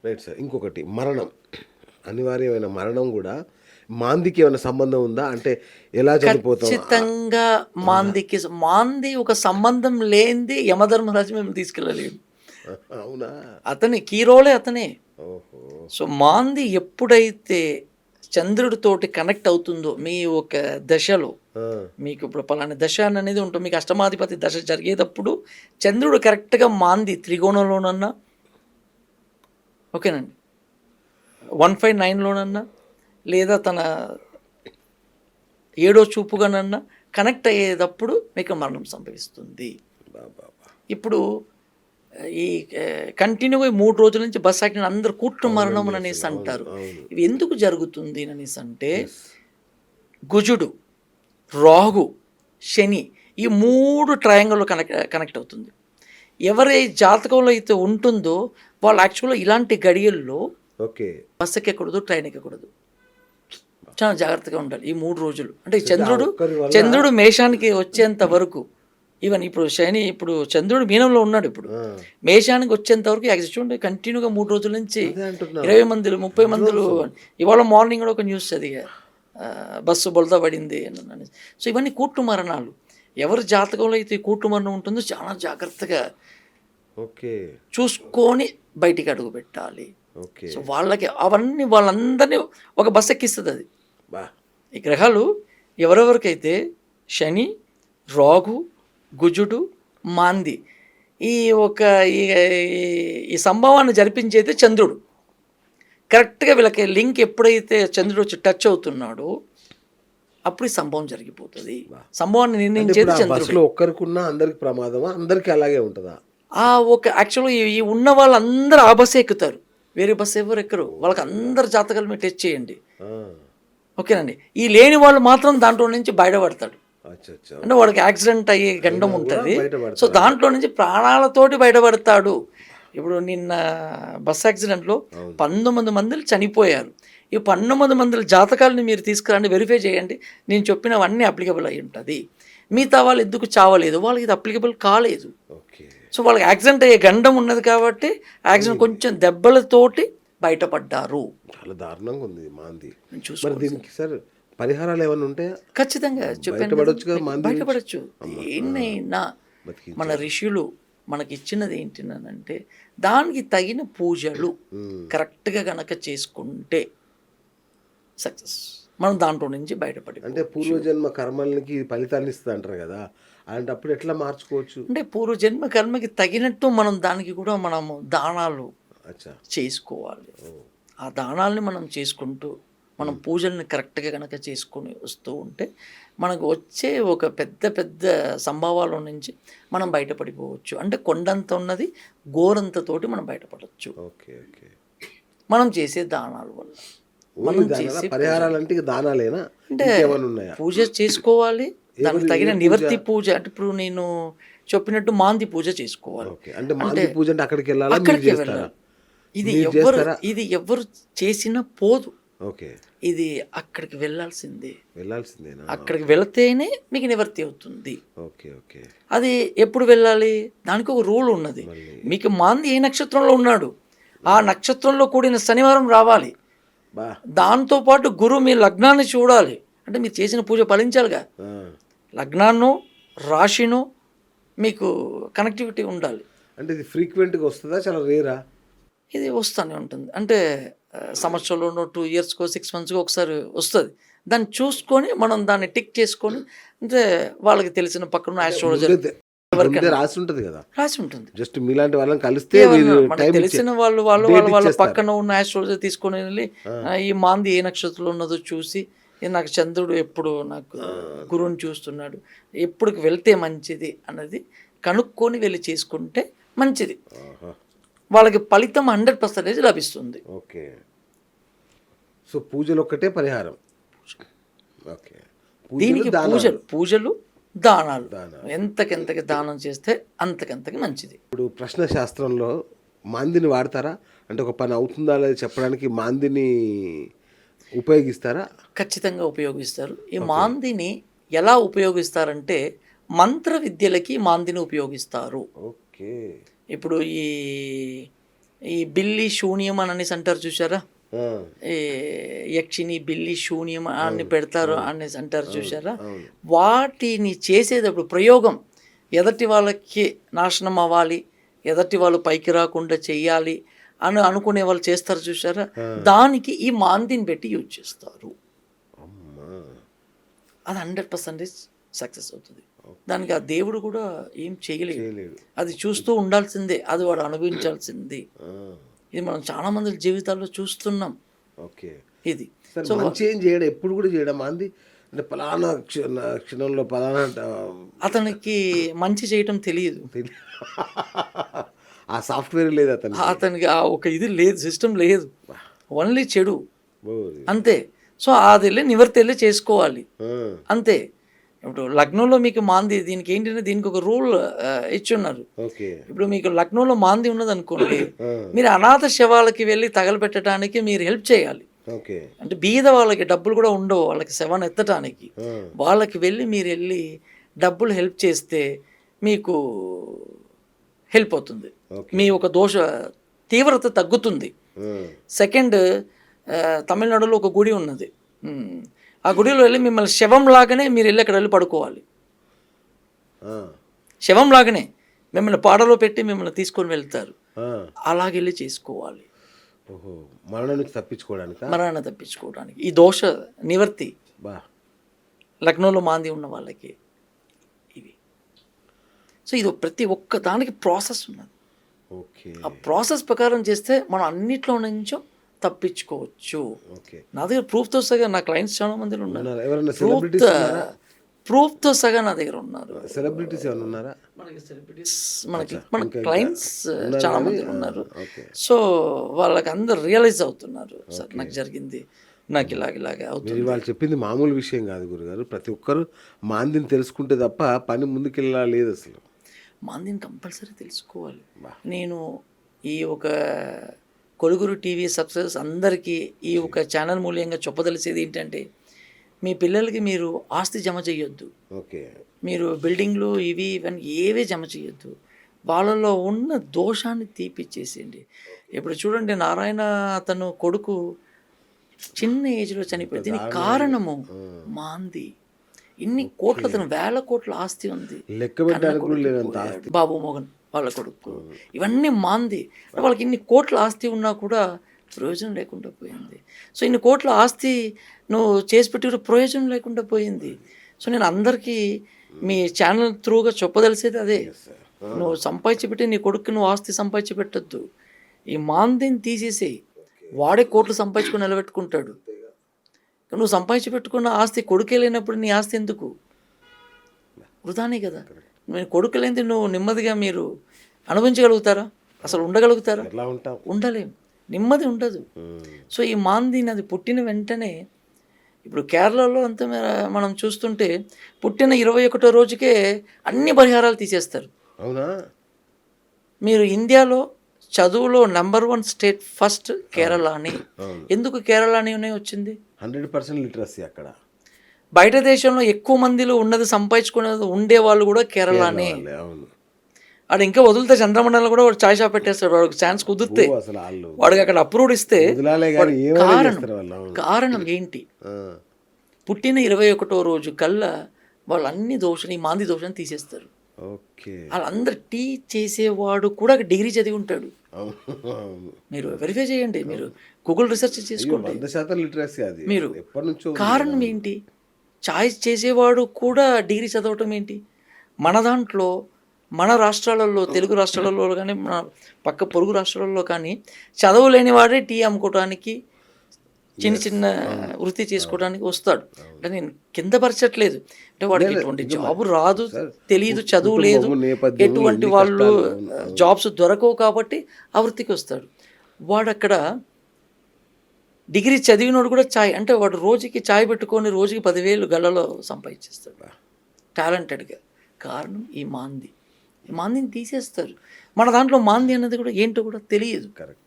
Right sir. ఇంకొకటి మరణం. అనివార్యమైన మరణం గూడా మాందికి ఏమైనా సంబంధం ఉందా? అంటే ఎలా చనిపోతాం? ఖచ్చితంగా మాంది ఒక సంబంధం లేనిది యమధర్మరాజు మేము తీసుకెళ్ళలేము. అవునా? అతని కీరోలే అతనే. ఓహో! సో మాంది ఎప్పుడైతే చంద్రుడితోటి కనెక్ట్ అవుతుందో మీ ఒక దశలో, ఆ! మీకు ఇప్పుడు పలానా దశ అనేది ఉంటుంది, మీకు అష్టమాధిపతి దశ జరిగేటప్పుడు చంద్రుడు కరెక్ట్గా మాంది త్రికోణంలోనన్నా, ఓకేనండి, 159లోనన్నా, లేదా తన ఏడో చూపుగానన్నా కనెక్ట్ అయ్యేటప్పుడు మీకు మరణం సంభవిస్తుంది. బాబా! ఇప్పుడు ఈ కంటిన్యూగా 3 రోజుల నుంచి బస్ యాక్సిడెంట్ అందరూ కూట్టు మరణం అవునండి. అనేసి అసలు అవును. అంటారు. అవును. ఇవి ఎందుకు జరుగుతుంది అనేసి అంటే, యెస్. కుజుడు, రాహు, శని ఈ 3 ట్రయాంగిల్లో కనెక్ట్ అవుతుంది. ఎవరి జాతకంలో అయితే ఉంటుందో వాళ్ళు యాక్చువల్గా ఇలాంటి గడియల్లో ఓకే. బస్ ఎక్కకూడదు, ట్రైన్ ఎక్కకూడదు. చాలా జాగ్రత్తగా ఉండాలి ఈ 3 రోజులు. అంటే అంటే ఆ చంద్రుడు ఒక్కరి వల్ల చంద్రుడు మేషానికి వచ్చేంత వరకు, ఈవెన్ ఇప్పుడు శని, ఇప్పుడు చంద్రుడు మీనంలో ఉన్నాడు. ఇప్పుడు ఆ! మేషానికి వచ్చేంత వరకు చూడండి, కంటిన్యూగా 3 రోజుల నుంచి అదే అంటున్నా. 20 మందిలు 30 మందిలు. విధ్వంసం. ఇవాళ మార్నింగ్ కూడా ఒక న్యూస్ చదివా, బస్సు బొల్తా పడింది అని. సో ఇవన్నీ కూట్టు మరణాలు. ఎవరి జాతకంలో అయితే ఈ కూట్టు మరణం ఉంటుందో చాలా జాగ్రత్తగా ఓకే. చూసుకొని బయటికి అడుగు పెట్టాలి. ఓకే. సో వాళ్ళకి అవన్నీ వాళ్ళందరినీ ఒక బస్ ఎక్కిస్తుంది అది. బా! ఈ గ్రహాలు ఎవరెవరికైతే శని, రాహు, కుజుడు, మాంది ఈ ఒక ఈ ఈ సంభవాన్ని జరిపించేది చంద్రుడు. కరెక్ట్గా వీళ్ళకి లింక్ ఎప్పుడైతే చంద్రుడు వచ్చి టచ్ అవుతున్నాడో అప్పుడు ఈ సంభవం జరిగిపోతుంది. సంభవాన్ని అంటే నిర్ణయించేది ఇప్పుడు ఆ చంద్రుడు. బస్సులో ఒక్కరికున్నా అందరికి ప్రమాదమా? అందరికి అలాగే ఉంటదా? ఆ ఒక యాక్చువల్గా ఈ ఉన్న వాళ్ళందరూ ఆ బస్సు ఎక్కుతారు, వేరే బస్సు ఎవరు ఎక్కరు. వాళ్ళకి అందరు జాతకాలు మీరు టెస్ట్ చేయండి, ఆ! ఓకేనండి. ఈ లేని వాళ్ళు మాత్రం దాంట్లో నుంచి బయటపడతాడు. అచ్చచ్చా! అంటే వాడికి యాక్సిడెంట్ అయ్యే గండం అయినా కూడా ఉంటుంది. సో బయటపడతారు. దాంట్లో నుంచి ప్రాణాలతోటి బయటపడతాడు. ఇప్పుడు నిన్న బస్ యాక్సిడెంట్లో అవును. 19 మందిలు చనిపోయారు. ఈ 19 మందిల జాతకాలని మీరు తీసుకురండి, వెరిఫై చేయండి. నేను చెప్పినవన్నీ అప్లికబుల్ అయి ఉంటుంది. మిగతా వాళ్ళు ఎందుకు చావలేదు, వాళ్ళకి ఇది అప్లికబుల్ కాలేదు. ఓకే. సో వాళ్ళకి యాక్సిడెంట్ అయ్యే గండం ఉన్నది కాబట్టి యాక్సిడెంట్ కొంచెం దెబ్బలతోటి బయటపడ్డారు. చాలా దారుణంగా ఉంది మాంది. మరి చూసుకోండి దీనికి సార్ పరిహారాలు ఏమైనా ఉంటాయా? ఖచ్చితంగా చెప్పాను కదా, బయటపడొచ్చు కదా మీకు మాంది నుంచి? బయటపడచ్చు. అమ్మ. దేన్నైనా బతికించారు. మన ఋషులు మనకి ఇచ్చినది ఏంటినంటే దానికి తగిన పూజలు కరెక్ట్గా గనక చేసుకుంటే సక్సెస్. మనం దాంట్లో నుంచి బయటపడి, అంటే పూర్వజన్మ కర్మలకి ఫలితాన్ని ఇస్తుంది అంటారు కదా, అలాంటప్పుడు ఎట్లా మార్చుకోవచ్చు? అంటే పూర్వజన్మ కర్మకి తగినట్టు మనం దానికి కూడా మనము దానాలు అచ్చా. చేసుకోవాలి. ఓ. ఆ దానాల్ని మనం చేసుకుంటూ మనం పూజల్ని కరెక్ట్గా కనుక చేసుకొని వస్తూ ఉంటే మనకు వచ్చే ఒక పెద్ద పెద్ద సంభవాల నుంచి మనం బయటపడిపోవచ్చు. అంటే కొండంత ఉన్నది గోరంతతోటి మనం బయటపడవచ్చు ఓకే. ఓకే. మనం చేసే దానాల వల్ల. మనం ఓన్లీ దానాలా? చేసే పరిహారాలు అంటే ఇక దానాలేనా? అంటే ఇంకేమైనా ఉన్నాయా? పూజ చేసుకోవాలి, దానికి తగిన ఏ పూజ? నివర్తి పూజ. అంటే ఇప్పుడు నేను చెప్పినట్టు మాంది పూజ చేసుకోవాలి. ఓకే. అంటే మాంది పూజ అంటే అక్కడికి వెళ్ళాలా? మీరు అక్కడికి చేస్తారా? వెళ్ళాలి. మీరు చేస్తారా? ఇది ఎవరు చేసినా పోదు. ఓకే. ఇది అక్కడికి వెళ్ళాల్సిందే. వెళ్ళాల్సిందేనా? అక్కడికి వెళితేనే మీకు నివర్తి అవుతుంది. ఓకే. ఓకే. అది ఎప్పుడు వెళ్ళాలి, దానికి ఒక రూల్ ఉన్నది. మళ్ళీ మీకు మాంది ఏ నక్షత్రంలో ఉన్నాడు, ఆ నక్షత్రంలో కూడిన శనివారం రావాలి. బా! దాంతోపాటు గురువు మీ లగ్నాన్ని చూడాలి. అంటే మీరు చేసిన పూజ ఫలించాలిగా. ఆ. లగ్నాన్నో రాశినో మీకు కనెక్టివిటీ ఉండాలి. అంటే ఇది ఫ్రీక్వెంట్గా వస్తుందా? చాలా రేరా? ఇది వస్తూనే ఉంటుంది. అంటే సంవత్సరంలోనో 2 ఇయర్స్కో 6 మంత్స్కో ఒకసారి వస్తుంది. దాన్ని చూసుకొని మనం దాన్ని టిక్ చేసుకొని, అంటే వాళ్ళకి తెలిసిన పక్కన ఆస్ట్రాలజర్ ముందే రాసి ఉంటుంది కదా. రాసి ఉంటుంది. జస్ట్ మీలాంటి వాళ్ళని కలిస్తే ఏమన్నా మీరు మనకు టైం తెలిసిన వాళ్ళు డేట్ వాళ్ళ ఇచ్చేస్తారు. పక్కన ఉన్న ఆస్ట్రాలజర్ తీసుకొని వెళ్ళి ఈ మాంది ఏ నక్షత్రంలో ఉన్నదో చూసి, నాకు చంద్రుడు ఎప్పుడు నాకు గురువుని చూస్తున్నాడు, ఎప్పుడుకి వెళ్తే మంచిది అన్నది కనుక్కొని వెళ్ళి చేసుకుంటే మంచిది. ఆహా. వాళ్ళకి ఫలితం 100% లభిస్తుంది. ఓకే. సో పూజలు ఒక్కటే పరిహారం. ఓకే. దీనికి పూజలు దానాలు దానాలు. ఎంతకెంతకి దానం చేస్తే అంతకంతకి మంచిది. ఇప్పుడు ప్రశ్న శాస్త్రంలో మాందిని వాడతారా? అంటే ఒక పని అవుతుందా లేదా చెప్పడానికి మాందిని ఉపయోగిస్తారా? ఖచ్చితంగా ఉపయోగిస్తారు. ఈ మాందిని ఎలా ఉపయోగిస్తారంటే మంత్ర విద్యలకి మాందిని ఉపయోగిస్తారు. ఓకే. ఇప్పుడు ఈ ఈ బిల్లి శూన్యం అని అనేసి అంటారు చూసారా, ఆ, ఈ యక్షిని బిల్లి శూన్యం అని పెడతారు అనేసి అంటారు చూసారా, వాటిని చేసేటప్పుడు ప్రయోగం ఎదటి వాళ్ళకి నాశనం అవ్వాలి, ఎదటి వాళ్ళు పైకి రాకుండా చెయ్యాలి అని అనుకునే వాళ్ళు చేస్తారు చూసారా, దానికి ఈ మాందిని పెట్టి యూజ్ చేస్తారు. అమ్మా. అది 100% సక్సెస్ అవుతుంది. దానికి ఆ దేవుడు కూడా ఏం చేయలేడు, చేయలేడు. అది చూస్తూ ఉండాల్సిందే, అది వాడు అనుభవించాల్సింది. ఆ, ఇది మనం చాలా మంది జీవితాల్లో చూస్తున్నాం. ఓకే. ఇది సరే, మంచి ఏం చేయడం ఎప్పుడు కూడా చేయడం మాంది అంటే పలానా క్షణంలో పలానా అతనికి మంచి చేయటం తెలియదు, ఆ సాఫ్ట్వేర్ లేదు అతను. అతనికి ఆ ఒక ఇది లేదు, సిస్టమ్ లేదు, ఓన్లీ చెడు ఓ, అంతే. సో అది వెళ్ళి నివర్తి వెళ్ళి చేసుకోవాలి ఆ, అంతే. ఇప్పుడు లగ్నంలో మీకు మాంది, దీనికి ఏంటంటే దీనికి ఒక రూల్ ఇచ్చున్నారు. ఓకే. ఇప్పుడు మీకు లగ్నంలో మాంది ఉన్నది అనుకోండి, ఆ, మీరు అనాథ శవాలకి వెళ్ళి తగలబెట్టడానికి మీరు హెల్ప్ చేయాలి. ఓకే. అంటే బీద వాళ్ళకి డబ్బులు కూడా ఉండవు, వాళ్ళకి శవాన్ని ఎత్తడానికి, ఆ, వాళ్ళకి వెళ్ళి మీరు వెళ్ళి డబ్బులు హెల్ప్ చేస్తే మీకు హెల్ప్ అవుతుంది, ఓకే. మీ ఒక దోష తీవ్రత తగ్గుతుంది. ఆ, సెకండ్, తమిళనాడులో ఒక గుడి ఉన్నది, ఆ గుడిలో వెళ్ళి మిమ్మల్ని శవం లాగానే మీరు వెళ్ళి అక్కడ వెళ్ళి పడుకోవాలి, ఆ, శవం లాగానే మిమ్మల్ని పాడలో పెట్టి మిమ్మల్ని తీసుకొని వెళ్తారు, ఆ. అలాగెళ్ళి చేసుకోవాలి ఓహో, మరణం నుంచి తప్పించుకోవడానికా? మరణాన్ని తప్పించుకోవడానికి. ఈ దోష నివర్తి బా. లగ్నంలో మాంది ఉన్న వాళ్ళకి ఇవి. సో ఇది ప్రతి ఒక్క దానికి ప్రాసెస్ ఉన్నది. ఓకే. ఆ ప్రాసెస్ ప్రకారం చేస్తే మనం అన్నిట్లో నుంచో తప్పించుకోవచ్చు. ఓకే. నా దగ్గర ప్రూఫ్తో సగా నా క్లయింట్స్ చాలా మంది ఉన్నారు, ఉన్నారా? ఎవరైనా సెలబ్రిటీస్ ఉన్నారా? ప్రూఫ్తో సగా నా దగ్గర ఉన్నారు. సెలబ్రిటీస్ ఏమైనా ఉన్నారా? మనకి సెలబ్రిటీస్ మన క్లయింట్స్ చాలా మంది ఉన్నారు. ఓకే. సో వాళ్ళకి అందరు రియలైజ్ అవుతున్నారు, సార్ నాకు జరిగింది, నాకు ఇలాగే అవుతుంది. మీరు వాళ్ళు చెప్పింది మామూలు విషయం కాదు గురుగారు. ప్రతి ఒక్కరు మాందిని తెలుసుకుంటే తప్ప పని ముందుకెళ్ళలేదు అసలు. మాందిని కంపల్సరీ తెలుసుకోవాలి. నేను ఈ ఒక కొలుగురు టీవీ సబ్స్క్రైబర్స్ అందరికీ ఈ ఒక ఛానల్ మూల్యంగా చెప్పదలిసేది ఏంటంటే, మీ పిల్లలకి మీరు ఆస్తి జమ చేయొద్దు, ఓకే. మీరు బిల్డింగ్లు ఇవన్నీ ఏవే జమ చేయొద్దు, వాళ్ళలో ఉన్న దోషాన్ని తీపిచ్చేసేయండి. ఇప్పుడు చూడండి, నారాయణ అతను కొడుకు చిన్న ఏజ్లో చనిపోయింది, దీనికి కారణము మాంది. ఇన్ని కోట్ల, అతను 1000 కోట్ల ఆస్తి ఉంది, లెక్క పెట్టడానికి కూడా లేనంత ఆస్తి. బాబు మోహన్ వాళ్ళ కొడుకు, ఇవన్నీ మాంది. వాళ్ళకి ఇన్ని కోట్ల ఆస్తి ఉన్నా కూడా ప్రయోజనం లేకుండా పోయింది. సో ఇన్ని కోట్ల ఆస్తి నువ్వు చేసి పెట్టి ప్రయోజనం లేకుండా పోయింది. సో నేను అందరికీ మీ ఛానల్ త్రూగా చెప్పదలిసేది అదే, నువ్వు సంపాదించి పెట్టి నీ కొడుకు నువ్వు ఆస్తి సంపాదించి పెట్టద్దు, ఈ మాందిని తీసేసేయి, వాడే కోట్లు సంపాదించుకొని నిలబెట్టుకుంటాడు. నువ్వు సంపాదించి పెట్టుకున్న ఆస్తి కొడుకే లేనప్పుడు నీ ఆస్తి ఎందుకు? వృధానే కదా. నేను కొడుకు లేనిది నువ్వు నెమ్మదిగా మీరు అనుభవించగలుగుతారా? అసలు ఉండగలుగుతారా? ఎలా ఉంటాం? ఉండలేం, నెమ్మది ఉండదు. సో ఈ మాందిని అది పుట్టిన వెంటనే, ఇప్పుడు కేరళలో అంతా మనం చూస్తుంటే పుట్టిన 21వ రోజుకే అన్ని పరిహారాలు తీసేస్తారు. అవునా? మీరు ఇండియాలో చదువులో నెంబర్ 1 స్టేట్ ఫస్ట్ కేరళ అని. ఎందుకు కేరళ అని వచ్చింది? 100% లిటరసీ అక్కడ. బయట దేశంలో ఎక్కువ మందిలో ఉన్నది సంపాదించుకునేది ఉండేవాళ్ళు కూడా కేరళనే. అవును. వాడు ఇంకా వదిలితే చంద్రమండలం కూడా వాడు చాయ్ షాప్ పెట్టేస్తాడు, వాడికి ఛాన్స్ కుదిరితే. అసలు వాళ్ళు వాడికి అక్కడ అప్రూవ్డ్ ఇస్తే కారణం కారణం ఏంటి? పుట్టిన 21వ రోజు కల్లా వాళ్ళు అన్ని దోషాన్ని, మాంది దోషాన్ని తీసేస్తారు. ఓకే. వాళ్ళందరూ టీ చేసేవాడు కూడా డిగ్రీ చదివి ఉంటాడు. మీరు వెరిఫై చేయండి, మీరు గూగుల్ రీసెర్చ్ చేసుకోండి. 100% లిటరసీ అది. మీరు ఎప్పటి నుంచో. కారణం ఏంటి? చాయ్ చేసేవాడు కూడా డిగ్రీ చదవటం ఏంటి? మన దాంట్లో, మన రాష్ట్రాలలో, తెలుగు రాష్ట్రాలలో కానీ, మన పక్క పొరుగు రాష్ట్రాలలో కానీ చదవలేని వాడే టీ అమ్ముకోవడానికి, చిన్న చిన్న వృత్తి చేసుకోవడానికి వస్తాడు. అంటే నేను కింద పరచట్లేదు, అంటే వాడికి ఎటువంటి జాబ్ రాదు, తెలియదు, చదువు లేదు, ఎటువంటి వాళ్ళు జాబ్స్ దొరకవు కాబట్టి ఆ వృత్తికి వస్తాడు. వాడు అక్కడ డిగ్రీ చదివినోడు కూడా ఛాయ్, అంటే వాడు రోజుకి ఛాయ్ పెట్టుకొని రోజుకి 10,000 గల్లలో సంపాదించేస్తాడు టాలెంటెడ్గా. కారణం ఈ మాంది. ఈ మాందిని తీసేస్తారు. మన దాంట్లో మాంది అన్నది కూడా ఏంటో కూడా తెలియదు. కరెక్ట్.